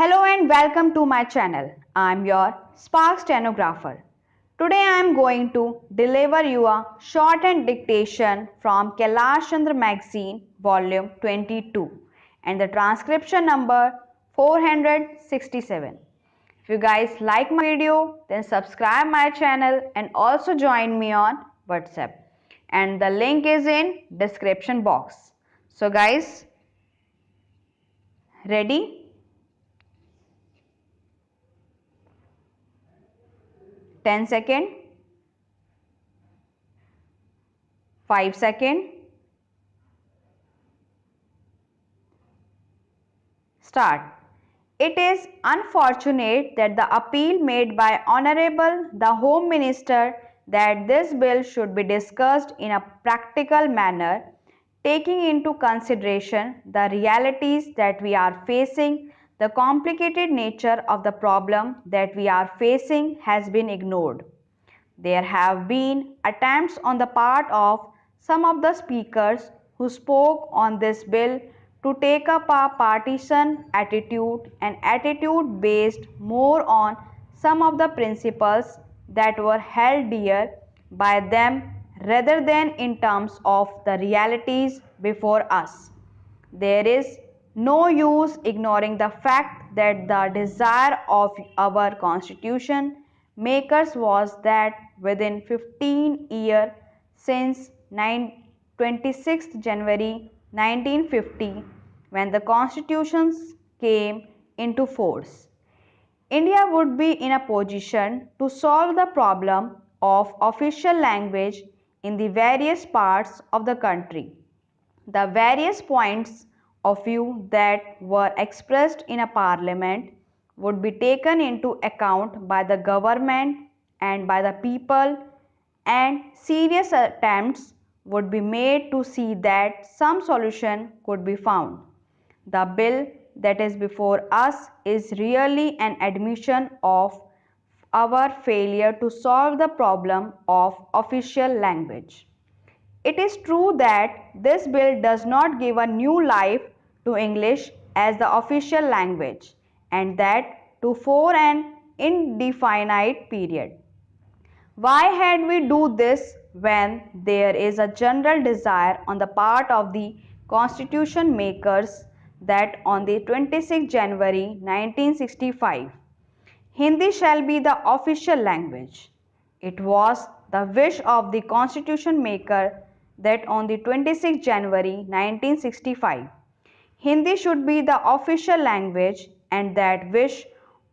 Hello and welcome to my channel. I am your SPARX Stenographer. Today I am going to deliver you a shorthand dictation from KAILASH Chandra magazine volume 22 and the transcription number 467. If you guys like my video, then subscribe my channel and also join me on WhatsApp. And the link is in description box. So guys, ready? 10 seconds, 5 seconds, start. It is unfortunate that the appeal made by Honorable the Home Minister that this bill should be discussed in a practical manner, taking into consideration the realities that we are facing, the complicated nature of the problem that we are facing has been ignored. There have been attempts on the part of some of the speakers who spoke on this bill to take up a partisan attitude, an attitude based more on some of the principles that were held dear by them rather than in terms of the realities before us. There is no use ignoring the fact that the desire of our Constitution makers was that within 15 years since 26th January 1950, when the constitutions came into force, India would be in a position to solve the problem of official language in the various parts of the country. The various points of view that were expressed in a parliament would be taken into account by the government and by the people, and serious attempts would be made to see that some solution could be found. The bill that is before us is really an admission of our failure to solve the problem of official language. It is true that this bill does not give a new life to English as the official language, and that too for an indefinite period. Why had we do this when there is a general desire on the part of the constitution makers that on the 26th January 1965, Hindi shall be the official language? It was the wish of the constitution maker that on the 26th January 1965, Hindi should be the official language, and that wish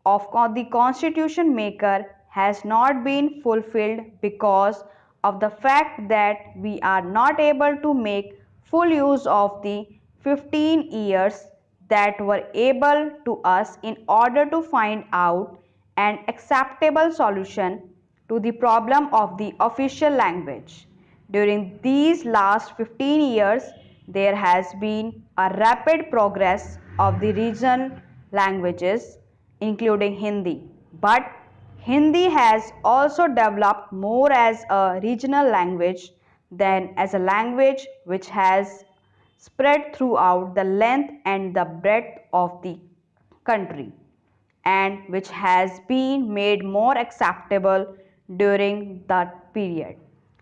of the constitution maker has not been fulfilled because of the fact that we are not able to make full use of the 15 years that were able to us in order to find out an acceptable solution to the problem of the official language. During these last 15 years, there has been a rapid progress of the regional languages, including Hindi. But Hindi has also developed more as a regional language than as a language which has spread throughout the length and the breadth of the country, and which has been made more acceptable during that period.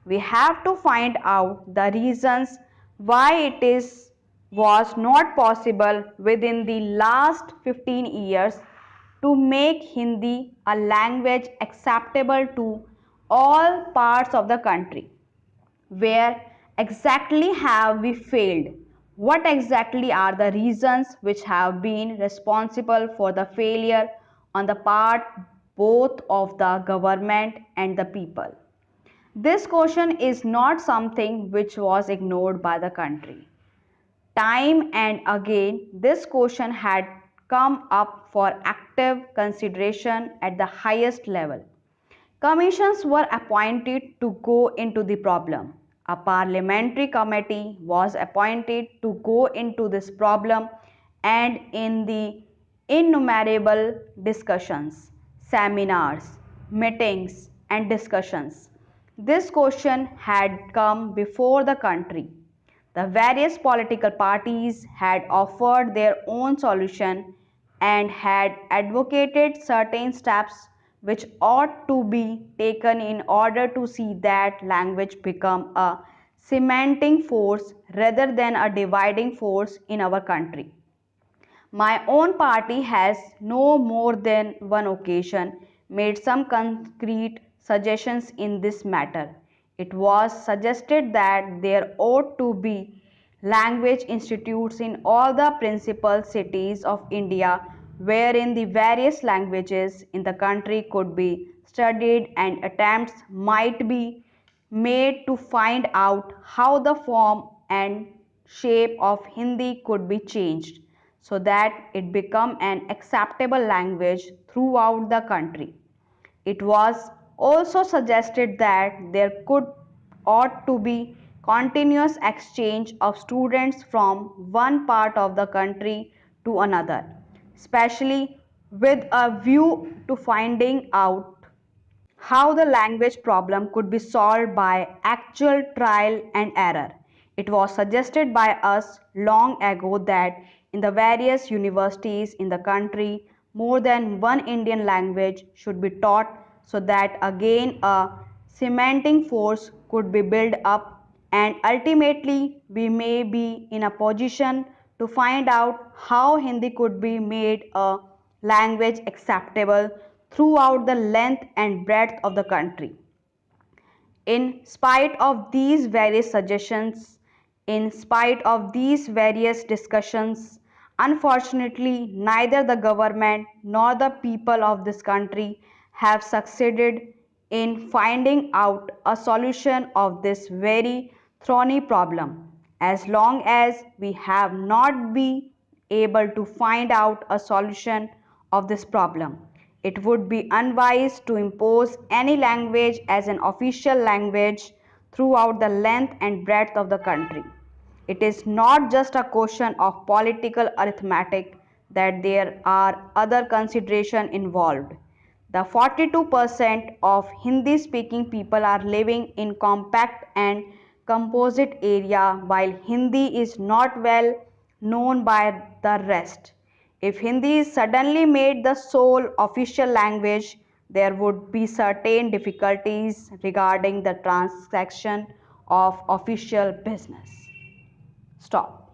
We have to find out the reasons why was not possible within the last 15 years to make Hindi a language acceptable to all parts of the country. Where exactly have we failed? What exactly are the reasons which have been responsible for the failure on the part both of the government and the people? This question is not something which was ignored by the country. Time and again, this question had come up for active consideration at the highest level. Commissions were appointed to go into the problem. A parliamentary committee was appointed to go into this problem, and in the innumerable discussions, seminars, meetings and discussions, this question had come before the country. The various political parties had offered their own solution, and had advocated certain steps which ought to be taken in order to see that language become a cementing force rather than a dividing force in our country. My own party has no more than one occasion made some concrete suggestions in this matter. It was suggested that there ought to be language institutes in all the principal cities of India wherein the various languages in the country could be studied and attempts might be made to find out how the form and shape of Hindi could be changed so that it become an acceptable language throughout the country. It was also suggested that there could ought to be continuous exchange of students from one part of the country to another, especially with a view to finding out how the language problem could be solved by actual trial and error. It was suggested by us long ago that in the various universities in the country, more than one Indian language should be taught so that again a cementing force could be built up and ultimately we may be in a position to find out how Hindi could be made a language acceptable throughout the length and breadth of the country. In spite of these various suggestions, in spite of these various discussions, unfortunately, neither the government nor the people of this country have succeeded in finding out a solution of this very thorny problem. As long as we have not been able to find out a solution of this problem, it would be unwise to impose any language as an official language throughout the length and breadth of the country. It is not just a question of political arithmetic that there are other considerations involved. The 42% of Hindi speaking people are living in compact and composite area while Hindi is not well known by the rest. If Hindi is suddenly made the sole official language, there would be certain difficulties regarding the transaction of official business. Stop.